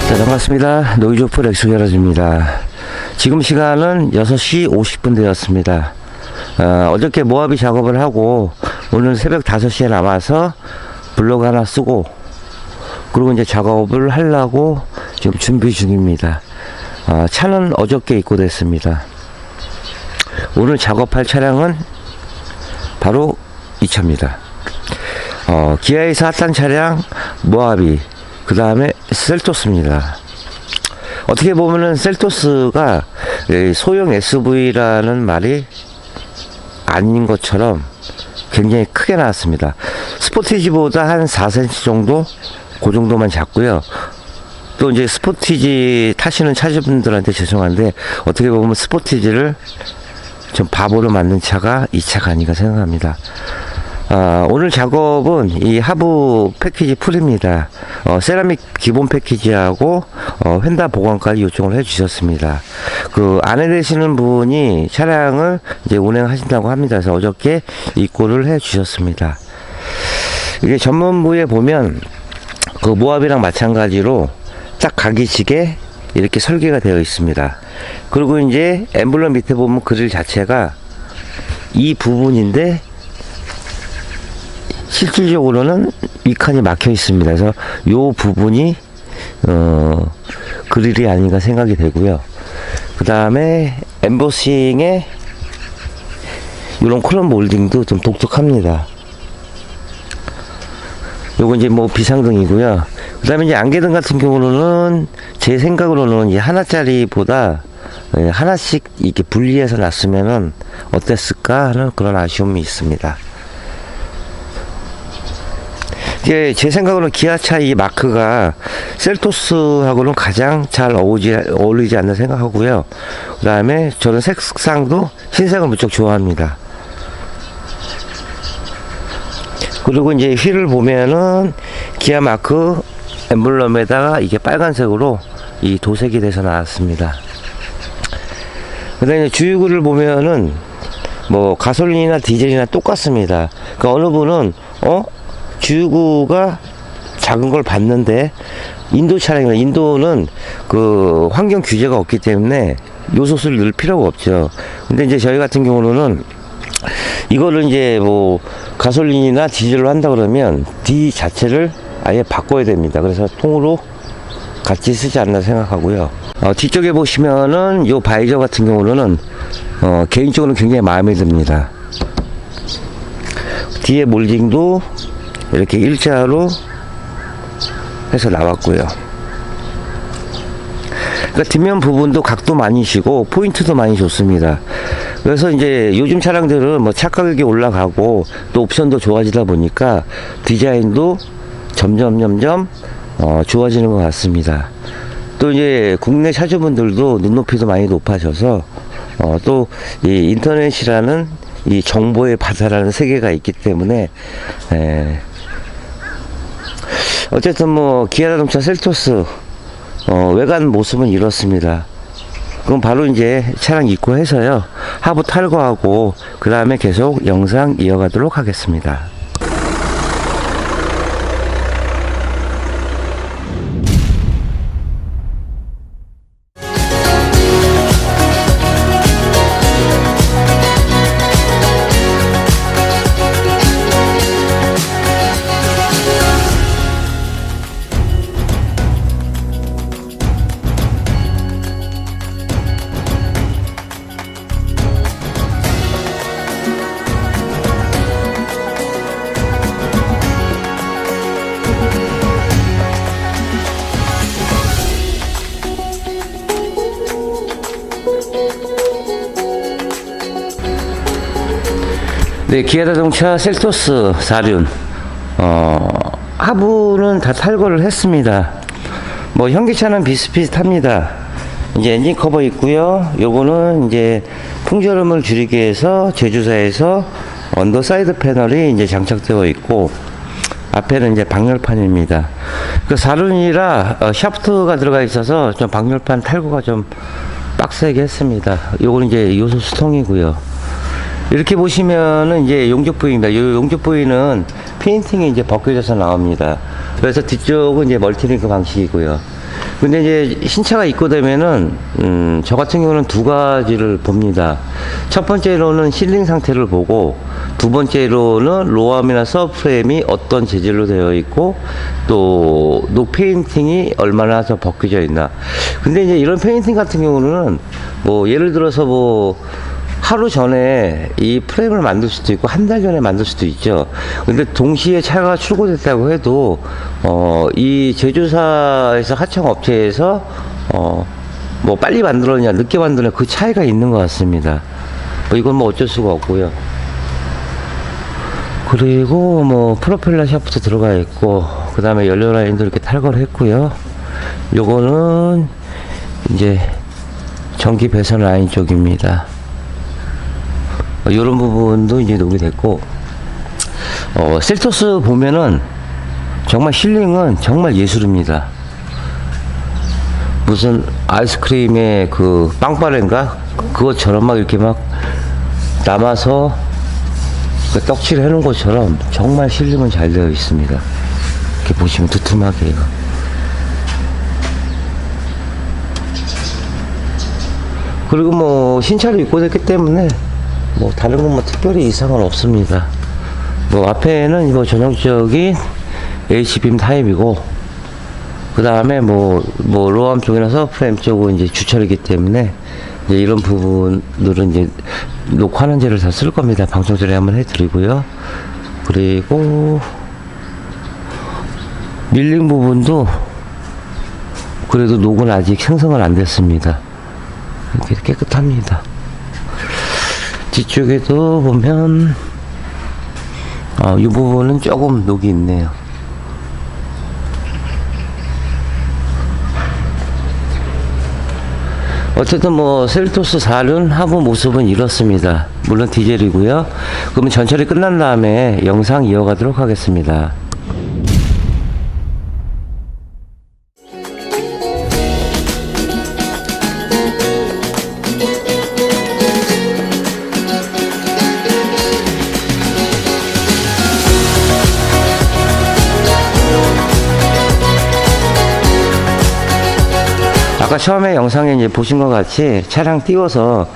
자, 반갑습니다. 노이조프 렉스게러즈입니다. 지금 시간은 6시 50분 되었습니다. 어저께 모하비 작업을 하고 오늘 새벽 5시에 나와서 블로그 하나 쓰고 그리고 이제 작업을 하려고 지금 준비 중입니다. 차는 어저께 입고됐습니다. 오늘 작업할 차량은 바로 이 차입니다. 기아에서 핫한 차량 모하비, 그 다음에 셀토스입니다. 어떻게 보면은 셀토스가 소형 SUV라는 말이 아닌 것처럼 굉장히 크게 나왔습니다. 스포티지보다 한 4cm 정도, 그 정도만 작고요. 또 이제 스포티지 타시는 차주분들한테 죄송한데 어떻게 보면 스포티지를 좀 바보로 만든 차가 이 차가 아닌가 생각합니다. 오늘 작업은 이 하부 패키지 풀입니다. 세라믹 기본 패키지하고 휀다 보강까지 요청을 해 주셨습니다. 그 안에 계시는 분이 차량을 이제 운행하신다고 합니다. 그래서 어저께 입고를 해 주셨습니다. 이게 전문부에 보면 그 모하비랑 마찬가지로 딱 각이지게 이렇게 설계가 되어 있습니다. 그리고 이제 엠블럼 밑에 보면 그릴 자체가 이 부분인데 실질적으로는 이 칸이 막혀 있습니다. 그래서 요 부분이 그릴이 아닌가 생각이 되고요. 그 다음에 엠보싱의 이런 콜럼 몰딩도 좀 독특합니다. 요거 이제 뭐 비상등이고요. 그 다음에 이제 안개등 같은 경우는 제 생각으로는 이 하나짜리보다 하나씩 이렇게 분리해서 놨으면은 어땠을까 하는 그런 아쉬움이 있습니다. 제 생각으로는 기아차 이 마크가 셀토스하고는 가장 잘 어울리지 않나 생각하고요. 그 다음에 저는 색상도 흰색을 무척 좋아합니다. 그리고 이제 휠을 보면은 기아 마크 엠블럼에다가 이게 빨간색으로 이 도색이 돼서 나왔습니다. 그 다음에 주유구를 보면은 뭐 가솔린이나 디젤이나 똑같습니다. 그러니까 어느 분은 주유구가 작은 걸 봤는데 인도 차량이나 인도는 그 환경 규제가 없기 때문에 요소수를 넣을 필요가 없죠. 근데 이제 저희 같은 경우는 이거를 이제 뭐 가솔린이나 디젤로 한다 그러면 D 자체를 아예 바꿔야 됩니다. 그래서 통으로 같이 쓰지 않나 생각하고요. 뒤쪽에 보시면은 요 바이저 같은 경우는 개인적으로 굉장히 마음에 듭니다. 뒤에 몰딩도 이렇게 일자로 해서 나왔고요. 그러니까 뒷면 부분도 각도 많이 시고 포인트도 많이 좋습니다. 그래서 이제 요즘 차량들은 뭐 차 가격이 올라가고 또 옵션도 좋아지다 보니까 디자인도 점점 좋아지는 것 같습니다. 또 이제 국내 차주분들도 눈높이도 많이 높아져서 또 이 인터넷이라는 이 정보의 바다라는 세계가 있기 때문에 어쨌든 뭐 기아자동차 셀토스 외관 모습은 이렇습니다. 그럼 바로 이제 차량 입고해서요 하부 탈거하고 그 다음에 계속 영상 이어가도록 하겠습니다. 네, 기아자동차 셀토스 4륜 하부는 다 탈거를 했습니다. 뭐 현기차는 비슷비슷합니다. 이제 엔진 커버 있고요. 요거는 이제 풍절음을 줄이기 위해서 제조사에서 언더사이드 패널이 이제 장착되어 있고 앞에는 이제 방열판입니다. 그 4륜이라 샤프트가 들어가 있어서 좀 방열판 탈거가 좀 빡세게 했습니다. 요거는 이제 요소 수통이고요. 이렇게 보시면은 이제 용접 부위입니다. 이 용접 부위는 페인팅이 이제 벗겨져서 나옵니다. 그래서 뒤쪽은 이제 멀티링크 방식이고요. 근데 이제 신차가 입고되면은 저 같은 경우는 두 가지를 봅니다. 첫 번째로는 실링 상태를 보고, 두 번째로는 로암이나 서브프레임이 어떤 재질로 되어 있고, 또 녹 페인팅이 얼마나 더 벗겨져 있나. 근데 이제 이런 페인팅 같은 경우는 뭐 예를 들어서 뭐 하루 전에 이 프레임을 만들 수도 있고 한 달 전에 만들 수도 있죠. 근데 동시에 차가 출고됐다고 해도 이 제조사에서 하청 업체에서 뭐 빨리 만들었냐 늦게 만들었냐 그 차이가 있는 것 같습니다. 뭐 이건 뭐 어쩔 수가 없고요. 그리고 뭐 프로펠러 샤프트 들어가 있고, 그 다음에 연료 라인도 이렇게 탈거를 했고요. 요거는 이제 전기 배선 라인 쪽입니다. 이런 부분도 이제 녹이 됐고, 셀토스 보면은 정말 실링은 정말 예술입니다. 무슨 아이스크림의 그 빵빠레인가 그것처럼 막 이렇게 막 남아서 그 떡칠을 해놓은 것처럼 정말 실링은 잘 되어 있습니다. 이렇게 보시면 두툼하게요. 그리고 뭐 신차를 입고됐기 때문에 뭐 다른 건 뭐 특별히 이상은 없습니다. 뭐 앞에는 뭐 전형적인 H빔 타입이고, 그 다음에 뭐 로암 쪽이나 서브프레임 쪽은 이제 주철이기 때문에 이제 이런 부분들은 이제 녹화는제를 다 쓸 겁니다. 방송 전에 한번 해드리고요. 그리고 밀링 부분도 그래도 녹은 아직 생성은 안 됐습니다. 이렇게 깨끗합니다. 뒤쪽에도 보면 이 부분은 조금 녹이 있네요. 어쨌든 뭐 셀토스 4륜 하부 모습은 이렇습니다. 물론 디젤이고요. 그러면 전철이 끝난 다음에 영상 이어가도록 하겠습니다. 아까 처음에 영상에 이제 보신 것 같이 차량 띄워서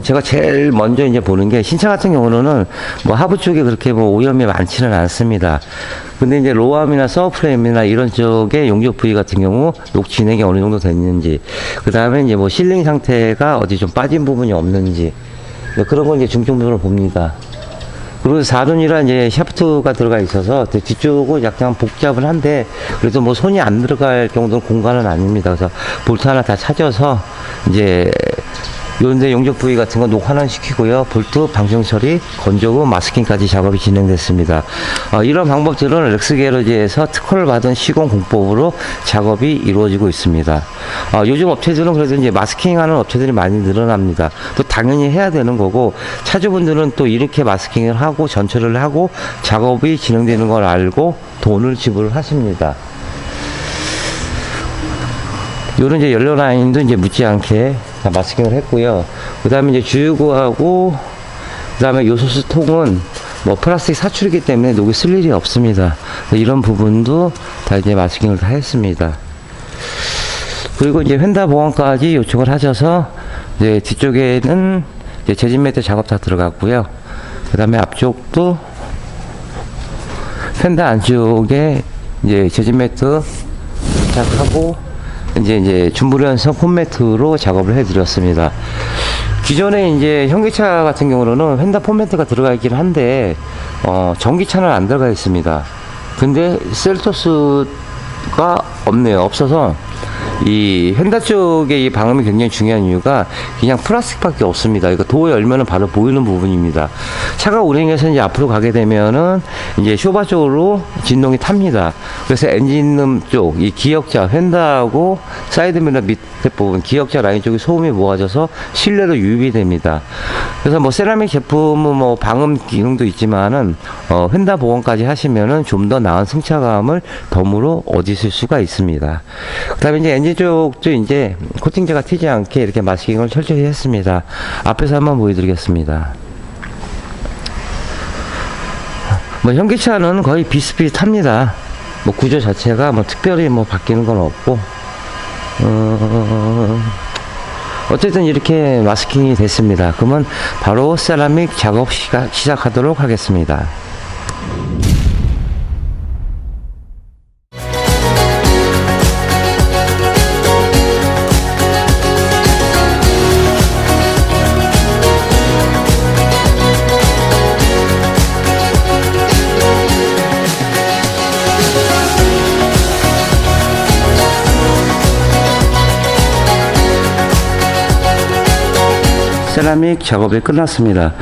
제가 제일 먼저 이제 보는 게, 신차 같은 경우는 뭐 하부 쪽에 그렇게 뭐 오염이 많지는 않습니다. 근데 이제 로암이나 서브프레임이나 이런 쪽의 용접 부위 같은 경우 녹 진액이 어느 정도 됐는지, 그 다음에 이제 뭐 실링 상태가 어디 좀 빠진 부분이 없는지, 그런 걸 이제 중점적으로 봅니다. 그리고 4륜이라 이제 샤프트가 들어가 있어서 뒤쪽은 약간 복잡은 한데, 그래도 뭐 손이 안 들어갈 정도는 공간은 아닙니다. 그래서 볼트 하나 다 찾아서 이제 요런데 용접 부위 같은 거 녹환원 시키고요. 볼트 방정 처리, 건조구, 마스킹까지 작업이 진행됐습니다. 이런 방법들은 렉스게러지에서 특허를 받은 시공 공법으로 작업이 이루어지고 있습니다. 요즘 업체들은 그래도 이제 마스킹하는 업체들이 많이 늘어납니다. 또 당연히 해야 되는 거고, 차주분들은 또 이렇게 마스킹을 하고 전처리를 하고 작업이 진행되는 걸 알고 돈을 지불하십니다. 요런 이제 연료 라인도 이제 묻지 않게 다 마스킹을 했고요. 그 다음에 이제 주유구하고, 그 다음에 요소수 통은 뭐 플라스틱 사출이기 때문에 녹이 쓸 일이 없습니다. 이런 부분도 다 이제 마스킹을 다 했습니다. 그리고 이제 휀다 보강까지 요청을 하셔서 이제 뒤쪽에는 이제 재진 매트 작업 다 들어갔고요. 그 다음에 앞쪽도 휀다 안쪽에 이제 재진 매트 부착하고, 이제 준불연성 폼매트로 작업을 해드렸습니다. 기존에 이제 현기차 같은 경우는 휀다 폼매트가 들어가 있긴 한데, 전기차는 안 들어가 있습니다. 근데 셀토스가 없네요. 없어서 이 휀다 쪽에 이 방음이 굉장히 중요한 이유가 그냥 플라스틱밖에 없습니다. 이거 도어 열면은 바로 보이는 부분입니다. 차가 운행해서 이제 앞으로 가게 되면은 이제 쇼바 쪽으로 진동이 탑니다. 그래서 엔진룸 쪽, 이 기역자, 휀다하고 사이드미러 밑에 부분, 기역자 라인 쪽에 소음이 모아져서 실내로 유입이 됩니다. 그래서 뭐 세라믹 제품은 뭐 방음 기능도 있지만은 휀다 보강까지 하시면은 좀 더 나은 승차감을 덤으로 얻으실 수가 있습니다. 그 다음에 이제 엔진 쪽도 이제 코팅제가 튀지 않게 이렇게 마스킹을 철저히 했습니다. 앞에서 한번 보여드리겠습니다. 뭐 현기차는 거의 비슷비슷합니다. 뭐 구조 자체가 뭐 특별히 뭐 바뀌는 건 없고, 어쨌든 이렇게 마스킹이 됐습니다. 그러면 바로 세라믹 작업 시작하도록 하겠습니다. 세라믹 작업이 끝났습니다.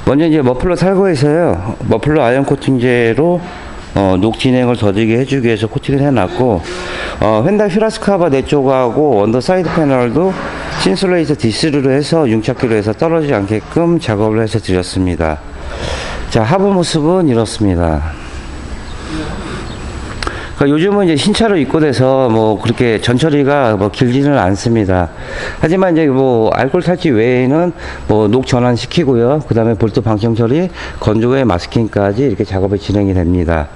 먼저 이제 머플러 탈거해서요. 머플러 아연 코팅제로 녹 진행을 더디게 해주기 위해서 코팅을 해놨고, 휀다 휘라스카바 네 쪽하고 언더 사이드 패널도 신솔레이터 디스로 해서 융착기로 해서 떨어지지 않게끔 작업을 해서 드렸습니다. 자, 하부 모습은 이렇습니다. 그러니까 요즘은 이제 신차로 입고돼서 뭐 그렇게 전처리가 뭐 길지는 않습니다. 하지만 이제 뭐 알코올 탈취 외에는 뭐 녹 전환시키고요. 그 다음에 볼트 방청 처리, 건조 후에 마스킹까지 이렇게 작업이 진행이 됩니다.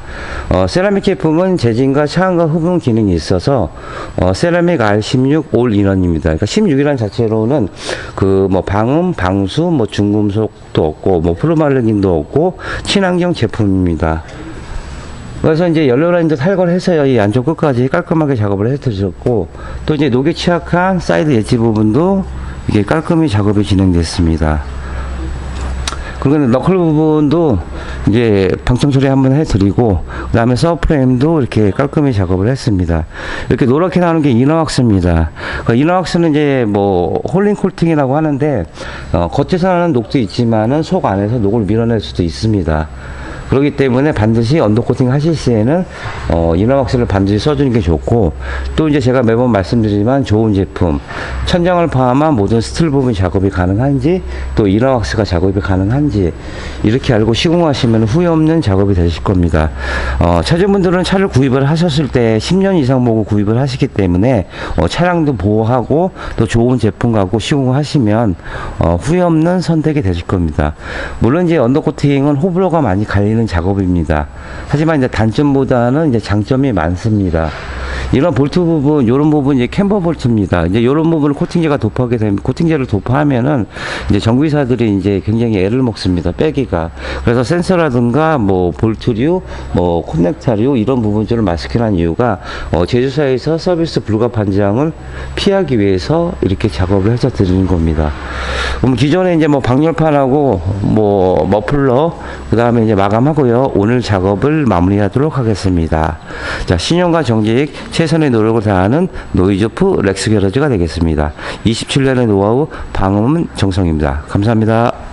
세라믹 제품은 재진과 차음과 흡음 기능이 있어서 세라믹 R16 올 인원입니다. 그러니까 16이라는 자체로는 그 뭐 방음, 방수, 뭐 중금속도 없고 뭐 프로말르긴도 없고 친환경 제품입니다. 그래서 이제 연료라인도 탈거를 해서요, 이 안쪽 끝까지 깔끔하게 작업을 해드렸고, 또 이제 녹에 취약한 사이드 엣지 부분도 이게 깔끔히 작업이 진행됐습니다. 그리고 너클 부분도 이제 방청 처리 한번 해드리고, 그 다음에 서프레임도 이렇게 깔끔히 작업을 했습니다. 이렇게 노랗게 나오는 게 이너왁스입니다. 그 이너왁스는 이제 뭐 홀링 코팅이라고 하는데, 겉에서 나는 녹도 있지만은 속 안에서 녹을 밀어낼 수도 있습니다. 그렇기 때문에 반드시 언더코팅 하실 시에는 이너왁스를 반드시 써주는 게 좋고, 또 이제 제가 매번 말씀드리지만 좋은 제품, 천장을 포함한 모든 스틸 부분 작업이 가능한지, 또 이너왁스가 작업이 가능한지 이렇게 알고 시공하시면 후회 없는 작업이 되실 겁니다. 차주분들은 차를 구입을 하셨을 때 10년 이상 보고 구입을 하시기 때문에 차량도 보호하고 또 좋은 제품 갖고 시공하시면 후회 없는 선택이 되실 겁니다. 물론 이제 언더코팅은 호불호가 많이 갈리는 작업입니다. 하지만 이제 단점보다는 이제 장점이 많습니다. 이런 볼트 부분, 이런 부분 이제 캠버 볼트입니다. 이제 이런 부분을 코팅제가 도포하게 되면, 코팅제를 도포하면은 이제 정비사들이 이제 굉장히 애를 먹습니다. 빼기가. 그래서 센서라든가 뭐 볼트류, 뭐 커넥터류 이런 부분들을 마스킹한 이유가 제조사에서 서비스 불가 판정을 피하기 위해서 이렇게 작업을 해서 드리는 겁니다. 그럼 기존에 이제 뭐 방열판하고 뭐 머플러, 그 다음에 이제 마감하고요. 오늘 작업을 마무리하도록 하겠습니다. 자, 신용과 정직, 최선의 노력을 다하는 노이즈오프 렉스 게러지가 되겠습니다. 27년의 노하우, 방음은 정성입니다. 감사합니다.